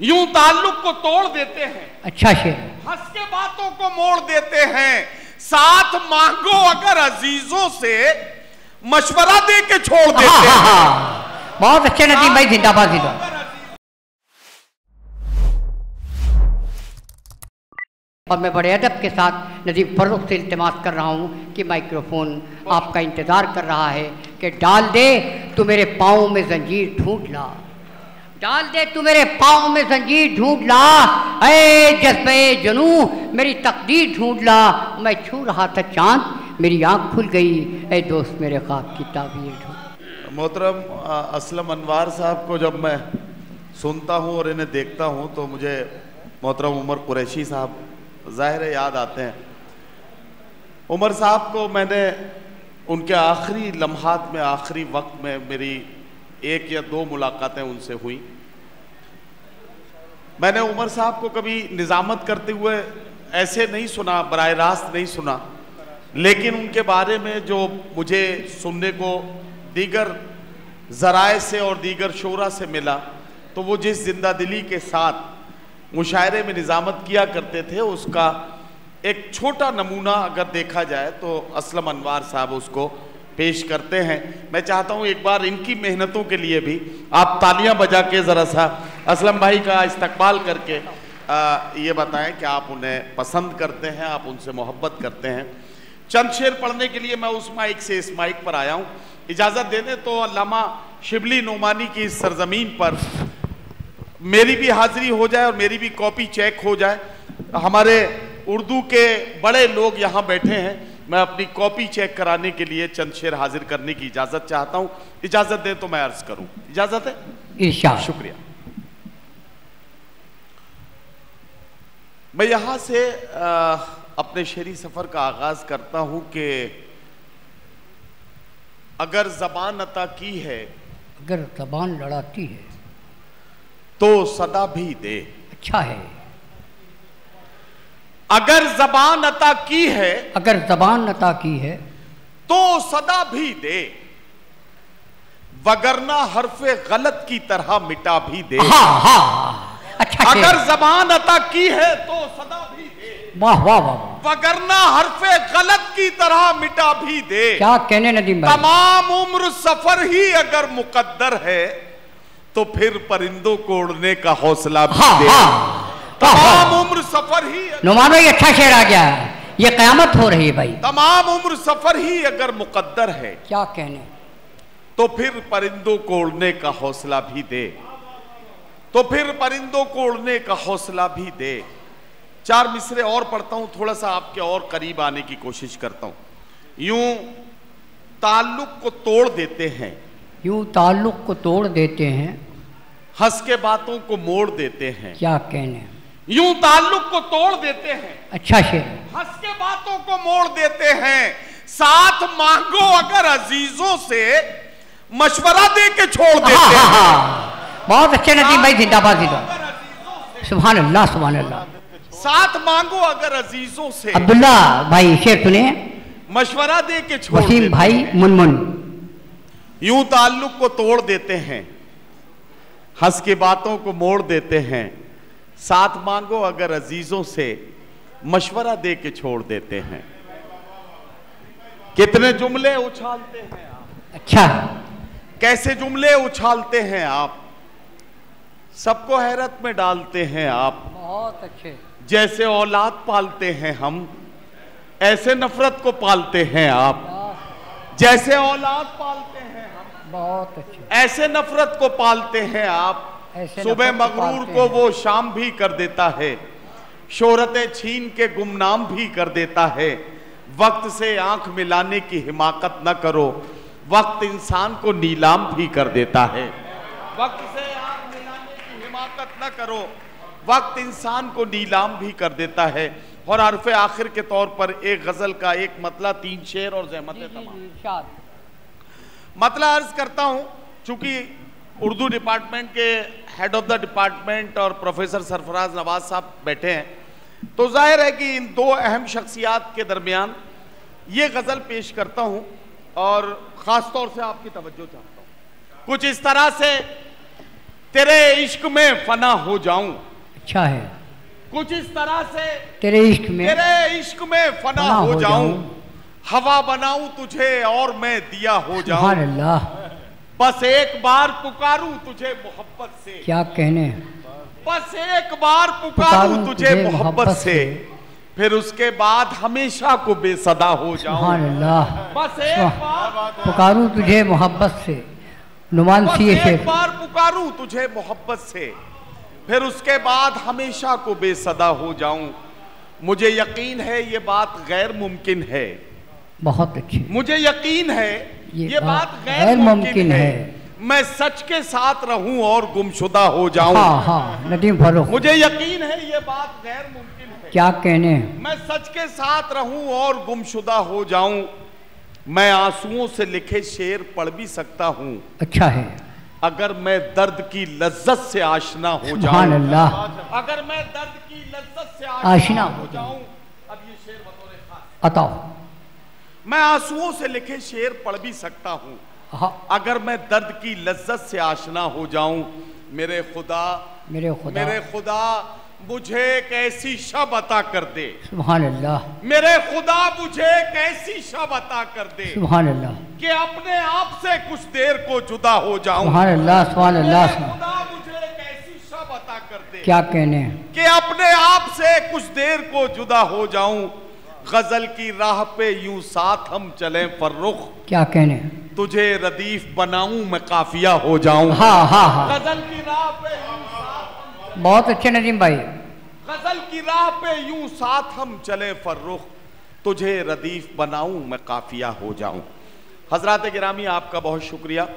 यूं ताल्लुक को तोड़ देते हैं। अच्छा शेर। हंस के बातों को मोड़ देते हैं, साथ मांगो अगर अजीजों से, मशवरा दे के छोड़ देते हैं। बहुत अच्छे नदीम भाई, जिंदाबाद जिंदाबाद। और मैं बड़े अदब के साथ नदीम फर्रुख से इल्तिमास कर रहा हूँ कि माइक्रोफोन आपका इंतज़ार कर रहा है कि डाल दे तू मेरे पाँव में जंजीर ढूंढ ला, डाल दे तू मेरे पाँव में जंजीर ढूंढ ला, ऐ जज्बे जुनू मेरी तकदीर ढूंढ ला। मैं छू रहा था चांद, मेरी आँख खुल गई, ऐ दोस्त मेरे ख्वाब की ताबीर ढूंढ। मोहतरम असलम अनवार साहब को जब मैं सुनता हूँ और इन्हें देखता हूँ तो मुझे मोहतरम उमर कुरैशी साहब ज़ाहिर याद आते हैं। उमर साहब को मैंने उनके आखिरी लम्हात में, आखिरी वक्त में मेरी 1 या 2 मुलाकातें उनसे हुई। मैंने उमर साहब को कभी निज़ामत करते हुए ऐसे नहीं सुना, बराह रास्त नहीं सुना, लेकिन उनके बारे में जो मुझे सुनने को दीगर ज़राए से और दीगर शोरा से मिला, तो वो जिस जिंदा दिली के साथ मुशायरे में निज़ामत किया करते थे, उसका एक छोटा नमूना अगर देखा जाए तो असलम अनवार साहब उसको पेश करते हैं। मैं चाहता हूं एक बार इनकी मेहनतों के लिए भी आप तालियां बजा के ज़रा सा असलम भाई का इस्तकबाल करके ये बताएं कि आप उन्हें पसंद करते हैं, आप उनसे मोहब्बत करते हैं। चंद शेर पढ़ने के लिए मैं उस माइक से इस माइक पर आया हूँ। इजाज़त दे दें तो अल्लामा शिबली नोमानी की इस सरजमीन पर मेरी भी हाजिरी हो जाए और मेरी भी कॉपी चेक हो जाए। हमारे उर्दू के बड़े लोग यहाँ बैठे हैं, मैं अपनी कॉपी चेक कराने के लिए चंद शेर हाजिर करने की इजाज़त चाहता हूँ। इजाज़त दें तो मैं अर्ज करूँ, इजाज़त है? इरशाद। शुक्रिया। मैं यहाँ से अपने शेरी सफ़र का आगाज़ करता हूँ कि अगर ज़बान अता की है, अगर ज़बान लड़ाती है तो सदा भी दे। अच्छा है। अगर ज़बान अता की है, अगर ज़बान अता की है तो सदा भी दे, वगरना हरफे गलत की तरह मिटा भी दे। अच्छा। अगर ज़बान अता की है तो सदा भी दे, वाह वाह वाह, वगरना हरफे गलत की तरह मिटा भी दे। क्या कहने नदीम भाई। तमाम उम्र सफर ही अगर मुकद्दर है तो फिर परिंदों को उड़ने का हौसला भी दे। तमाम उम्र सफर ही, नुमान भाई अच्छा शेर आ गया, ये कयामत हो रही है भाई। तमाम उम्र सफर ही अगर मुकद्दर है, क्या कहने, तो फिर परिंदों को उड़ने का हौसला भी दे, तो फिर परिंदों को उड़ने का हौसला भी दे। 4 मिसरे और पढ़ता हूं, थोड़ा सा आपके और करीब आने की कोशिश करता हूं। यूं ताल्लुक को तोड़ देते हैं, यूं ताल्लुक को तोड़ देते हैं, हंस के बातों को मोड़ देते हैं। क्या कहने, यूं ताल्लुक को तोड़ देते हैं, अच्छा शेर, हंस के बातों को मोड़ देते हैं, साथ मांगो अगर अजीजों से, मशवरा दे के छोड़ देते हैं। बहुत अच्छे नदीम भाई, जिंदाबाद जिंदाबाद। सुभान अल्लाह सुभान अल्लाह। साथ मांगो अगर अजीजों से, अब्दुल्ला भाई शेर सुने, मशवरा दे के छोड़ वसीम देते भाई हैं। मुनमुन। यूं ताल्लुक को तोड़ देते हैं, हंस की बातों को मोड़ देते हैं, साथ मांगो अगर अजीजों से, मशवरा दे के छोड़ देते हैं। कितने जुमले उछालते हैं आप, अच्छा, कैसे जुमले उछालते हैं आप, सबको हैरत में डालते हैं आप। बहुत अच्छे। जैसे औलाद पालते हैं हम, ऐसे नफरत को पालते हैं आप। जैसे औलाद पालते हैं हम, बहुत अच्छे, ऐसे नफरत को पालते हैं आप। सुबह मगरूर को वो शाम भी कर देता है, शोहरतें छीन के गुमनाम भी कर देता है। वक्त से आंख मिलाने की हिमाकत न करो, वक्त इंसान को नीलाम भी कर देता है। वक्त से आंख मिलाने की हिमाकत न करो, वक्त इंसान को नीलाम भी कर देता है। और हरफे आखिर के तौर पर एक गजल का एक मतला, 3 शेर और ज़हमत तमाम। मतला अर्ज करता हूं, चूंकि उर्दू डिपार्टमेंट के हेड ऑफ द डिपार्टमेंट और प्रोफेसर सरफराज नवाज साहब बैठे हैं, तो जाहिर है कि इन 2 अहम शख्सियात के दरमियान ये गजल पेश करता हूं और ख़ास तौर से आपकी तवज्जो चाहता हूं। कुछ इस तरह से तेरे इश्क में फना हो जाऊं। अच्छा है, कुछ इस तरह से तेरे इश्क में फना हो जाऊं, हवा बनाऊं तुझे और मैं दिया हो जाऊं। सुभान अल्लाह। बस एक बार पुकारूं तुझे मोहब्बत से। क्या कहने, बस एक बार पुकारूं तुझे मोहब्बत से, फिर उसके बाद हमेशा को बेसदा हो जाऊं। सुभान अल्लाह। बस एक बार पुकारूं तुझे मोहब्बत से, नुमानसी एक बार पुकारूं तुझे मोहब्बत से, फिर उसके बाद हमेशा को बेसदा हो जाऊं। मुझे यकीन है ये बात गैर मुमकिन है। बहुत अच्छी। मुझे यकीन है ये बात गैर मुमकिन है। मैं सच के साथ रहूं और गुमशुदा हो जाऊं। हाँ हाँ नदीम फर्रुख। मुझे यकीन है ये बात गैर मुमकिन है। क्या कहने, मैं सच के साथ रहूं और गुमशुदा हो जाऊं। मैं आंसुओं से लिखे शेर पढ़ भी सकता हूं। अच्छा है। अगर मैं दर्द की लज्जत से आशना हो जाऊं। सुभान अल्लाह। अगर मैं दर्द की लज्जत से आशना हो जाऊं। अब ये शेर बतौर खास बताओ। मैं आंसुओं से लिखे शेर पढ़ भी सकता हूं। हाँ। अगर मैं दर्द की लज्जत से आशना हो जाऊं। मेरे खुदा मुझे एक ऐसी शब अता कर दे। सुभान अल्लाह। मेरे खुदा मुझे एक ऐसी शब अता कर दे। सुभान अल्लाह। कि अपने आप से कुछ देर को जुदा हो जाऊं। सुभान अल्लाह। सुभान अल्लाह। खुदा मुझे एक ऐसी शब अता कर दे। क्या कहने, कि अपने आप से कुछ देर को जुदा हो जाऊं। गजल की राह पे यूं साथ हम चलें फर्रुख। क्या कहने, तुझे रदीफ बनाऊं मैं काफिया हो जाऊं। हाँ हाँ हाँ। गजल की राह पे यूं साथ हम, बहुत अच्छे नदीम भाई। गजल की राह पे यूं साथ हम चले फर्रुख, तुझे रदीफ बनाऊं मैं काफिया हो जाऊं। हजरात गिरामी आपका बहुत शुक्रिया।